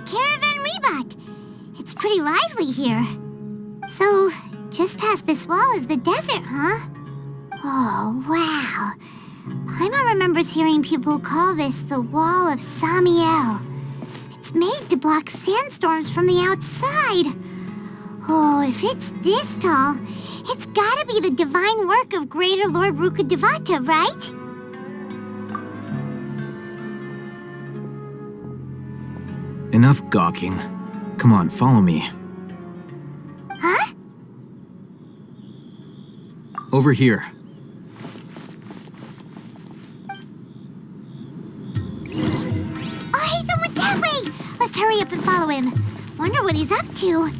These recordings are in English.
the Caravan Rebot. It's pretty lively here. So, just past this wall is the desert, huh? Oh, wow. Paimon remembers hearing people call this the Wall of Samiel. It's made to block sandstorms from the outside. Oh, if it's this tall, it's gotta be the divine work of Greater Lord Rukkhadevata, right? Enough gawking. Come on, follow me. Huh? Over here. Oh, Hatham went that way! Let's hurry up and follow him. Wonder what he's up to.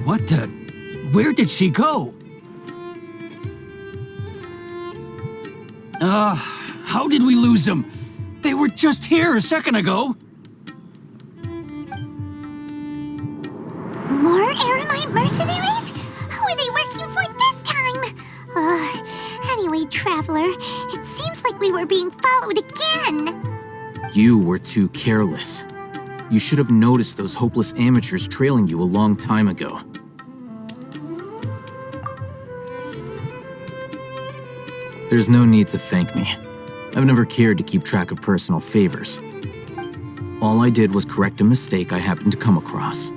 What the? Where did she go? How did we lose them? They were just here a second ago. More Eremite mercenaries? Who are they working for this time? Anyway, Traveler, it seems like we were being followed again. You were too careless. You should have noticed those hopeless amateurs trailing you a long time ago. There's no need to thank me. I've never cared to keep track of personal favors. All I did was correct a mistake I happened to come across.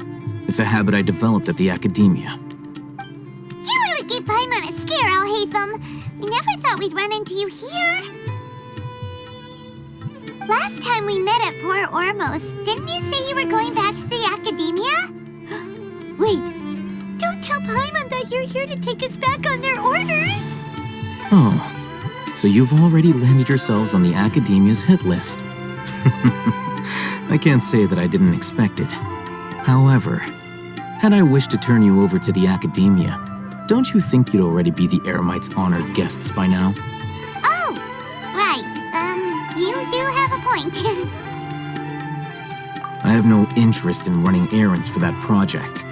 It's a habit I developed at the academia. You really gave Paimon a scare, Alhaitham. We never thought we'd run into you here. Last time we met at Port Ormos, didn't you say you were going back to the academia? Wait, don't tell Paimon that you're here to take us back on their orders. Oh, so you've already landed yourselves on the academia's hit list. I can't say that I didn't expect it. However, had I wished to turn you over to the academia, don't you think you'd already be the Eremite's honored guests by now? Oh, right. You do have a point. I have no interest in running errands for that project.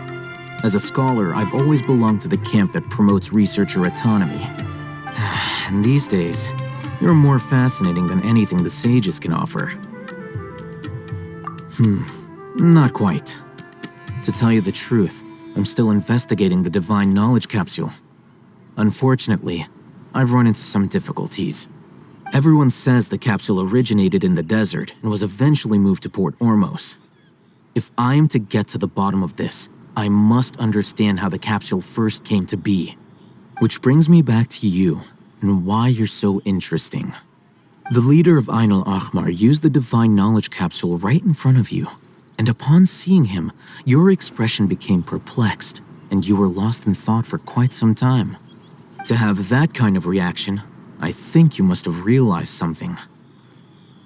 As a scholar, I've always belonged to the camp that promotes researcher autonomy. And these days, you're more fascinating than anything the sages can offer. Not quite. To tell you the truth, I'm still investigating the Divine Knowledge Capsule. Unfortunately, I've run into some difficulties. Everyone says the capsule originated in the desert and was eventually moved to Port Ormos. If I am to get to the bottom of this, I must understand how the capsule first came to be. Which brings me back to you, and why you're so interesting. The leader of Ain al-Ahmar used the Divine Knowledge Capsule right in front of you, and upon seeing him, your expression became perplexed, and you were lost in thought for quite some time. To have that kind of reaction, I think you must have realized something.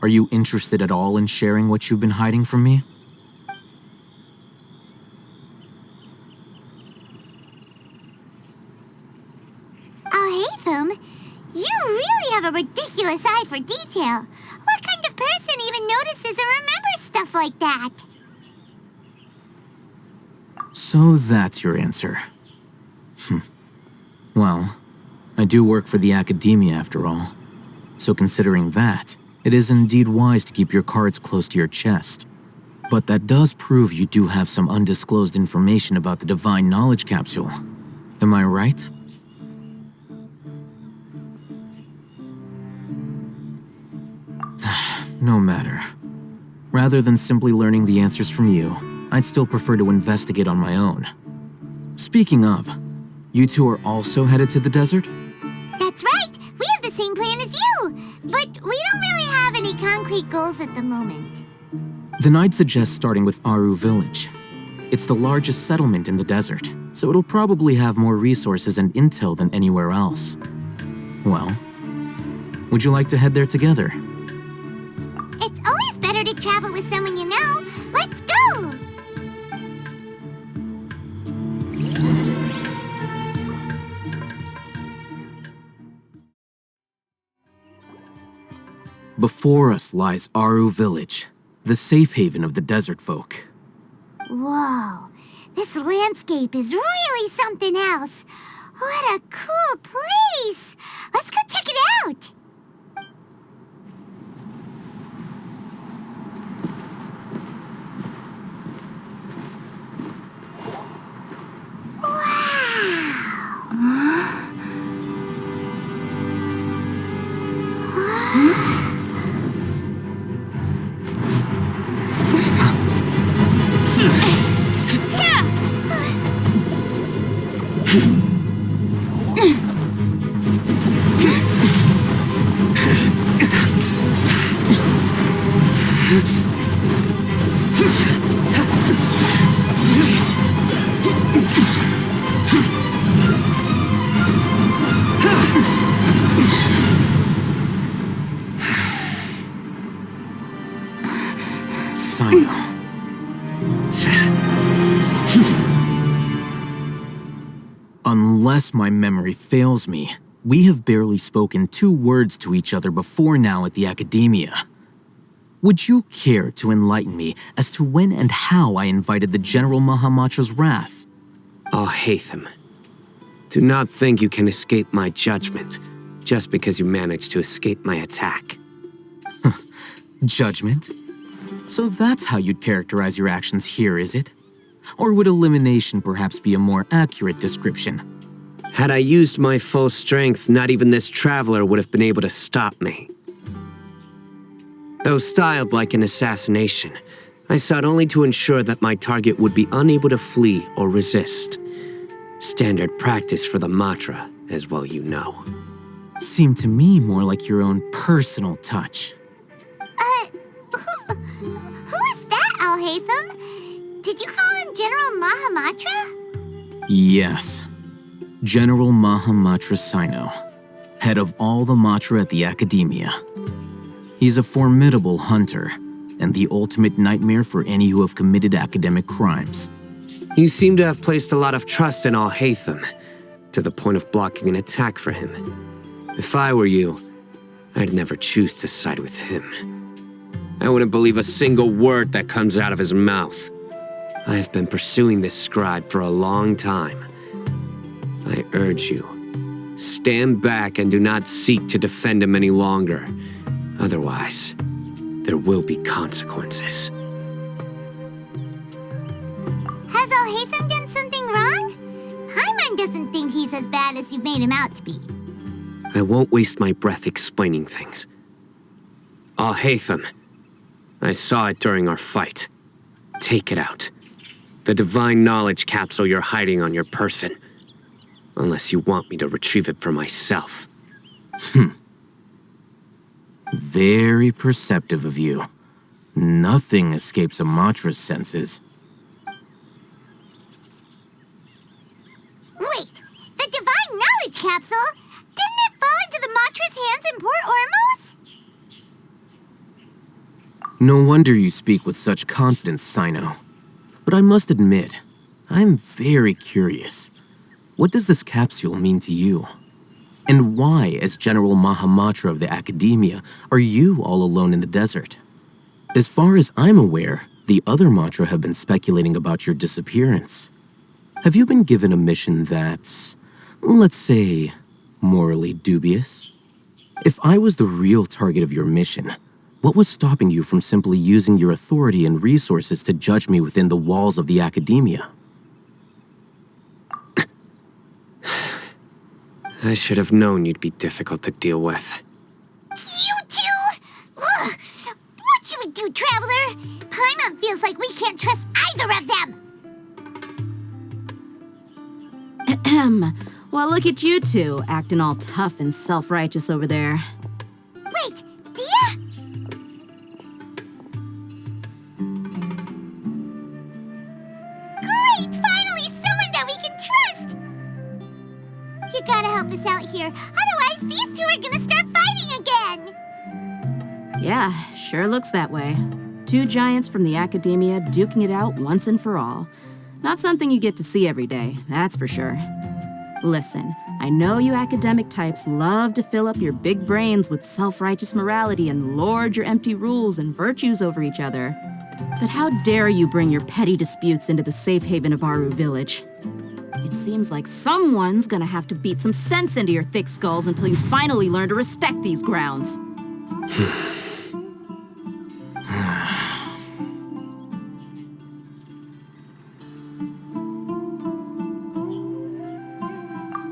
Are you interested at all in sharing what you've been hiding from me? Alhaitham, you really have a ridiculous eye for detail. What kind of person even notices or remembers stuff like that? So that's your answer. Well, I do work for the academia after all. So considering that, it is indeed wise to keep your cards close to your chest. But that does prove you do have some undisclosed information about the Divine Knowledge Capsule. Am I right? No matter. Rather than simply learning the answers from you, I'd still prefer to investigate on my own. Speaking of, you two are also headed to the desert? That's right! We have the same plan as you! But we don't really have any concrete goals at the moment. Then I'd suggest starting with Aru Village. It's the largest settlement in the desert, so it'll probably have more resources and intel than anywhere else. Well, would you like to head there together? It's always better to travel with someone you know. Let's go! Before us lies Aru Village, the safe haven of the desert folk. Whoa, this landscape is really something else. What a cool place! Let's go check it out! Unless my memory fails me, we have barely spoken 2 words to each other before now at the Academia. Would you care to enlighten me as to when and how I invited the General Mahamatra's wrath? Alhaitham, do not think you can escape my judgment just because you managed to escape my attack. Judgment? So that's how you'd characterize your actions here, is it? Or would elimination perhaps be a more accurate description? Had I used my full strength, not even this traveler would have been able to stop me. Though styled like an assassination, I sought only to ensure that my target would be unable to flee or resist. Standard practice for the Matra, as well you know. Seemed to me more like your own personal touch. Who is that, Alhaitham? Did you call him General Mahamatra? Yes. General Mahamatra Sino, head of all the Matra at the Academia. He's a formidable hunter, and the ultimate nightmare for any who have committed academic crimes. You seem to have placed a lot of trust in Alhaitham, to the point of blocking an attack for him. If I were you, I'd never choose to side with him. I wouldn't believe a single word that comes out of his mouth. I have been pursuing this scribe for a long time. I urge you, stand back and do not seek to defend him any longer. Otherwise, there will be consequences. Has Alhaitham done something wrong? Paimon doesn't think he's as bad as you've made him out to be. I won't waste my breath explaining things. Alhaitham, I saw it during our fight. Take it out. The divine knowledge capsule you're hiding on your person. Unless you want me to retrieve it for myself. Very perceptive of you. Nothing escapes a Matra's senses. Wait, the divine knowledge capsule? Didn't it fall into the Matra's hands in Port Ormos? No wonder you speak with such confidence, Sino. But I must admit, I'm very curious. What does this capsule mean to you? And why, as General Mahamatra of the Academia, are you all alone in the desert? As far as I'm aware, the other Matra have been speculating about your disappearance. Have you been given a mission that's, let's say, morally dubious? If I was the real target of your mission, what was stopping you from simply using your authority and resources to judge me within the walls of the Academia? I should have known you'd be difficult to deal with. You two? Ugh! What you would do, Traveler? Paimon feels like we can't trust either of them. Well, look at you two, acting all tough and self-righteous over there. Wait, Dia? Great! Finally, someone that we can trust! You gotta help us out here. Otherwise, these two are gonna start fighting again! Yeah, sure looks that way. 2 giants from the Academia duking it out once and for all. Not something you get to see every day, that's for sure. Listen, I know you academic types love to fill up your big brains with self-righteous morality and lord your empty rules and virtues over each other. But how dare you bring your petty disputes into the safe haven of Aru Village? It seems like someone's gonna have to beat some sense into your thick skulls until you finally learn to respect these grounds.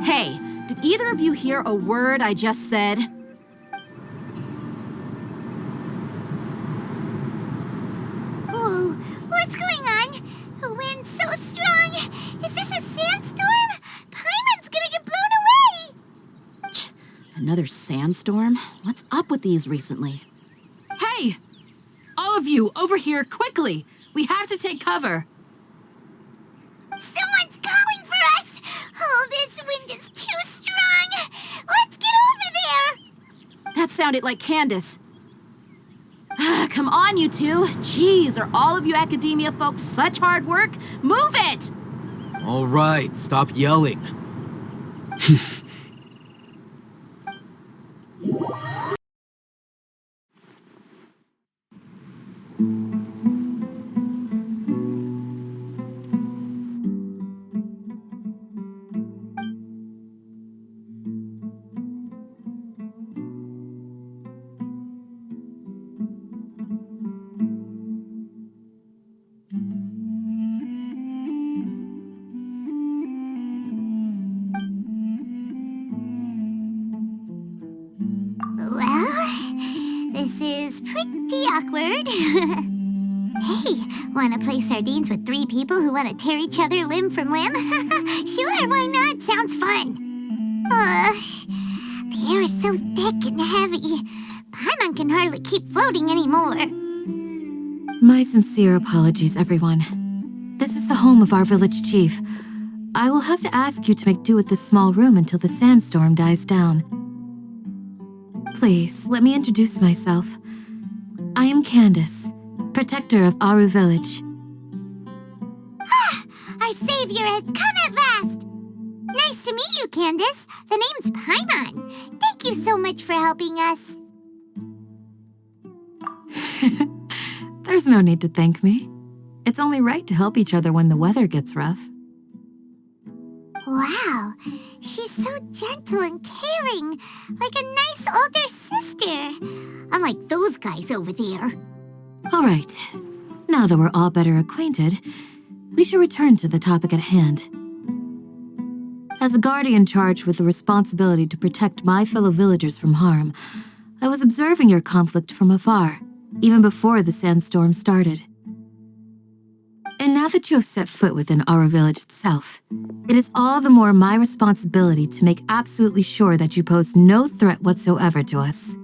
Hey, did either of you hear a word I just said? Whoa, what's going on? The wind's so strong. Is this a sandstorm? Paimon's gonna get blown away. Another sandstorm? What's up with these recently? Hey! All of you, over here, quickly! We have to take cover. Someone's calling for us. Oh, this wind is too strong. Let's get over there. That sounded like Candace. Come on, you two. Jeez, are all of you academia folks such hard work? Move it! All right, stop yelling. Well, this is pretty awkward. Hey, wanna play sardines with 3 people who wanna tear each other limb from limb? Sure, why not? Sounds fun. The air is so thick and heavy. Paimon can hardly keep floating anymore. My sincere apologies, everyone. This is the home of our village chief. I will have to ask you to make do with this small room until the sandstorm dies down. Please, let me introduce myself. I am Candace, protector of Aru Village. Our savior has come at last! Nice to meet you, Candace. The name's Paimon. Thank you so much for helping us. There's no need to thank me. It's only right to help each other when the weather gets rough. Wow, she's so gentle and caring, like a nice older sister. Unlike those guys over there. All right, now that we're all better acquainted, we should return to the topic at hand. As a guardian charged with the responsibility to protect my fellow villagers from harm, I was observing your conflict from afar, even before the sandstorm started. And now that you have set foot within our village itself, it is all the more my responsibility to make absolutely sure that you pose no threat whatsoever to us.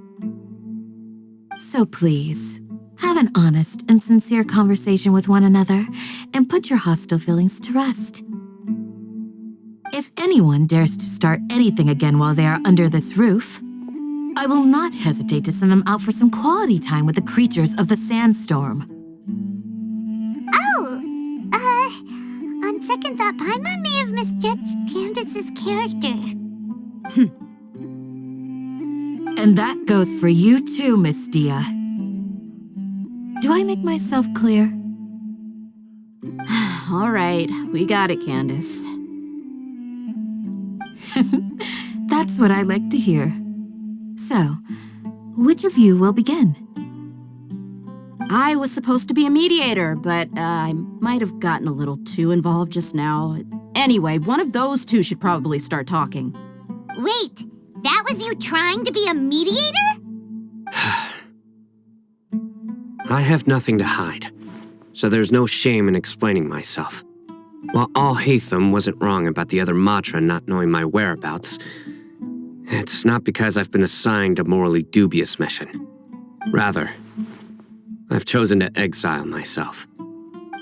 So please, have an honest and sincere conversation with one another and put your hostile feelings to rest. If anyone dares to start anything again while they are under this roof, I will not hesitate to send them out for some quality time with the creatures of the sandstorm. On second thought, Paimon may have misjudged Candace's character. And that goes for you too, Miss Dia. Do I make myself clear? All right, we got it, Candace. That's what I like to hear. So, which of you will begin? I was supposed to be a mediator, but I might have gotten a little too involved just now. Anyway, one of those two should probably start talking. Wait, that was you trying to be a mediator? I have nothing to hide, so there's no shame in explaining myself. While Alhaitham wasn't wrong about the other Matra not knowing my whereabouts, it's not because I've been assigned a morally dubious mission. Rather, I've chosen to exile myself.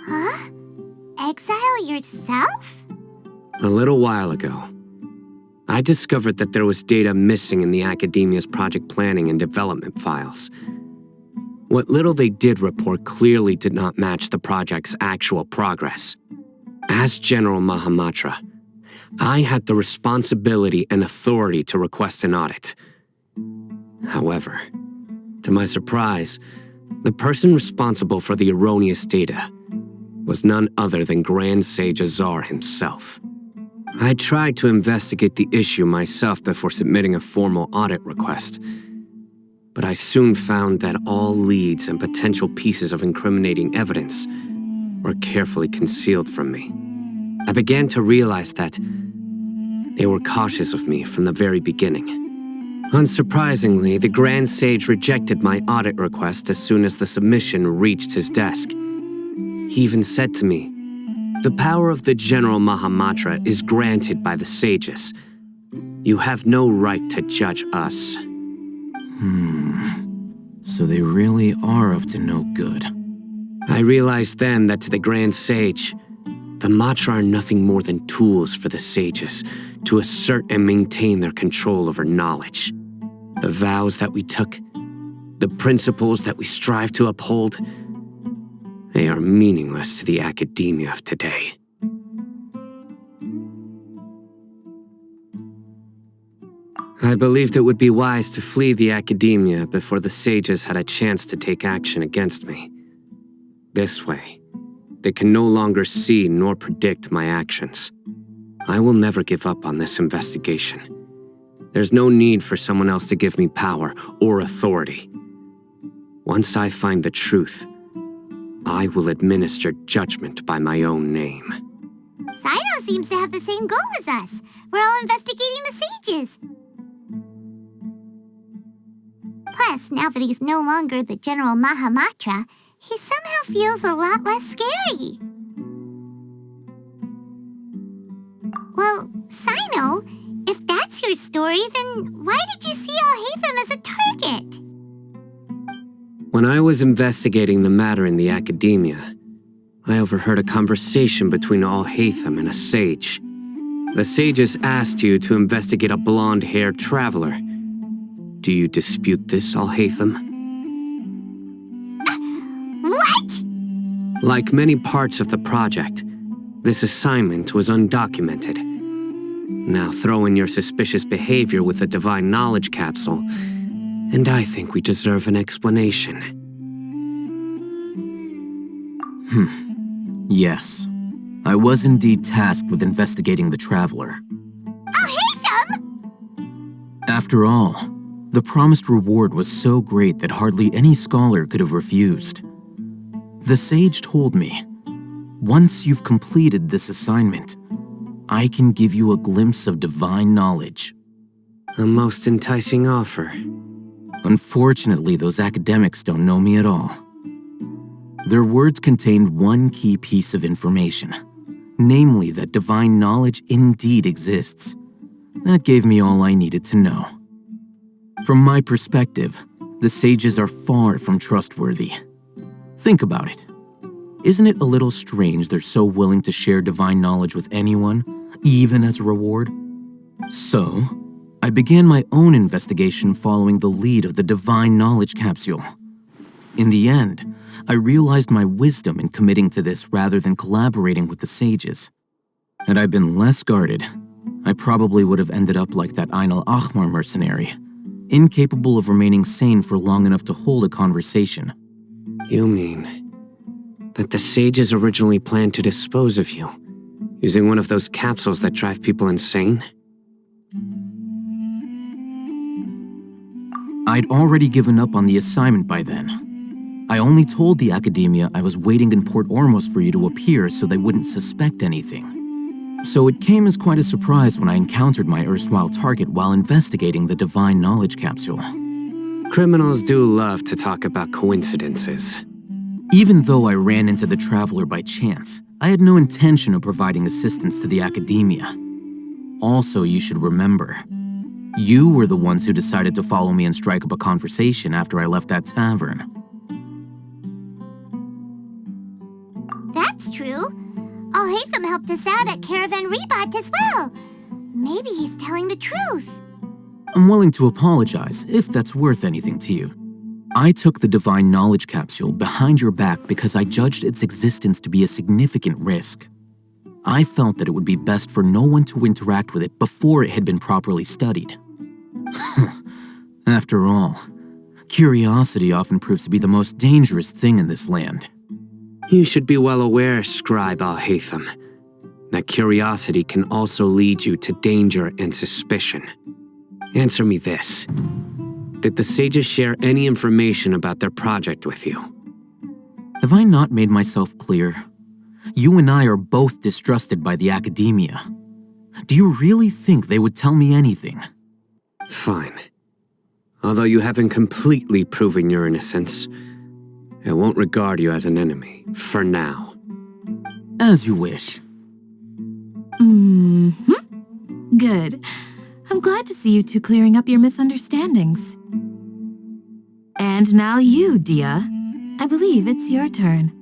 Huh? Exile yourself? A little while ago, I discovered that there was data missing in the Academia's project planning and development files. What little they did report clearly did not match the project's actual progress. As General Mahamatra, I had the responsibility and authority to request an audit. However, to my surprise, the person responsible for the erroneous data was none other than Grand Sage Azar himself. I tried to investigate the issue myself before submitting a formal audit request, but I soon found that all leads and potential pieces of incriminating evidence were carefully concealed from me. I began to realize that they were cautious of me from the very beginning. Unsurprisingly, the Grand Sage rejected my audit request as soon as the submission reached his desk. He even said to me, "The power of the General Mahamatra is granted by the sages. You have no right to judge us." So they really are up to no good. I realized then that to the Grand Sage, the Matra are nothing more than tools for the sages to assert and maintain their control over knowledge. The vows that we took, the principles that we strive to uphold, they are meaningless to the academia of today. I believed it would be wise to flee the academia before the sages had a chance to take action against me. This way, they can no longer see nor predict my actions. I will never give up on this investigation. There's no need for someone else to give me power or authority. Once I find the truth, I will administer judgment by my own name. Sino seems to have the same goal as us. We're all investigating the sages. Plus, now that he's no longer the General Mahamatra, he somehow feels a lot less scary. Well, Sino, if that's your story, then why did you see Alhaitham as a target? When I was investigating the matter in the academia, I overheard a conversation between Alhaitham and a sage. The sages asked you to investigate a blonde-haired traveler. Do you dispute this, Alhaitham? What? Like many parts of the project, this assignment was undocumented. Now throw in your suspicious behavior with the Divine Knowledge Capsule, and I think we deserve an explanation. Yes. I was indeed tasked with investigating the Traveler. Alhaitham? After all, the promised reward was so great that hardly any scholar could have refused. The sage told me, once you've completed this assignment, I can give you a glimpse of divine knowledge. A most enticing offer. Unfortunately, those academics don't know me at all. Their words contained one key piece of information, namely that divine knowledge indeed exists. That gave me all I needed to know. From my perspective, the sages are far from trustworthy. Think about it. Isn't it a little strange they're so willing to share divine knowledge with anyone, even as a reward? So, I began my own investigation following the lead of the Divine Knowledge Capsule. In the end, I realized my wisdom in committing to this rather than collaborating with the sages. Had I been less guarded, I probably would have ended up like that Ain al-Ahmar mercenary, incapable of remaining sane for long enough to hold a conversation. You mean that the sages originally planned to dispose of you, using one of those capsules that drive people insane? I'd already given up on the assignment by then. I only told the academia I was waiting in Port Ormos for you to appear so they wouldn't suspect anything. So it came as quite a surprise when I encountered my erstwhile target while investigating the Divine Knowledge Capsule. Criminals do love to talk about coincidences. Even though I ran into the Traveler by chance, I had no intention of providing assistance to the academia. Also, you should remember, you were the ones who decided to follow me and strike up a conversation after I left that tavern. That's true. Alhaitham helped us out at Caravan Rebat as well. Maybe he's telling the truth. I'm willing to apologize if that's worth anything to you. I took the Divine Knowledge Capsule behind your back because I judged its existence to be a significant risk. I felt that it would be best for no one to interact with it before it had been properly studied. After all, curiosity often proves to be the most dangerous thing in this land. You should be well aware, Scribe Al-Haytham, that curiosity can also lead you to danger and suspicion. Answer me this. Did the sages share any information about their project with you? Have I not made myself clear? You and I are both distrusted by the academia. Do you really think they would tell me anything? Fine. Although you haven't completely proven your innocence, I won't regard you as an enemy, for now. As you wish. Good. I'm glad to see you two clearing up your misunderstandings. And now you, Dia. I believe it's your turn.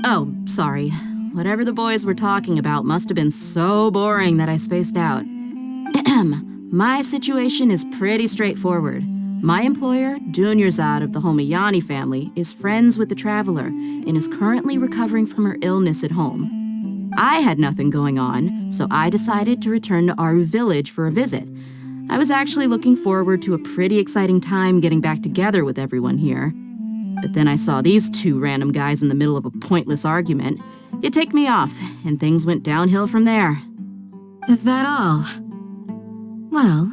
Oh, sorry. Whatever the boys were talking about must have been so boring that I spaced out. My situation is pretty straightforward. My employer, Dunyarzad of the Homayani family, is friends with the Traveler and is currently recovering from her illness at home. I had nothing going on, so I decided to return to Aru village for a visit. I was actually looking forward to a pretty exciting time getting back together with everyone here. But then I saw these two random guys in the middle of a pointless argument. It ticked me off, and things went downhill from there. Is that all? Well,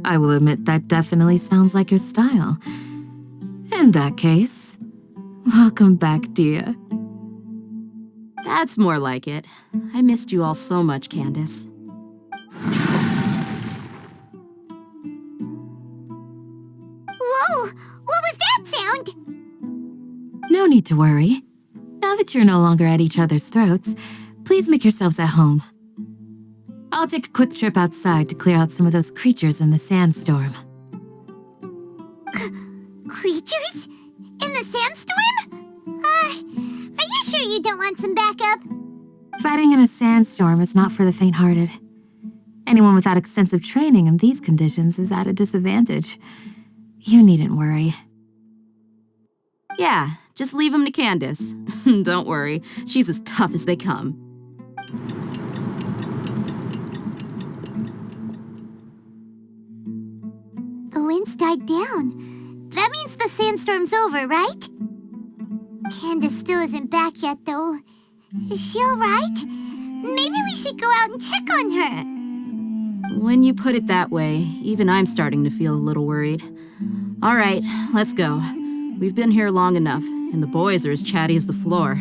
I will admit that definitely sounds like your style. In that case, welcome back, Dia. That's more like it. I missed you all so much, Candace. Whoa! What was that sound? No need to worry. Now that you're no longer at each other's throats, please make yourselves at home. I'll take a quick trip outside to clear out some of those creatures in the sandstorm. Creatures? In the sandstorm? Are you sure you don't want some backup? Fighting in a sandstorm is not for the faint-hearted. Anyone without extensive training in these conditions is at a disadvantage. You needn't worry. Yeah, just leave them to Candace. Don't worry, she's as tough as they come. The winds died down. That means the sandstorm's over, right? Candace still isn't back yet, though. Is she alright? Maybe we should go out and check on her. When you put it that way, even I'm starting to feel a little worried. All right, let's go. We've been here long enough, and the boys are as chatty as the floor.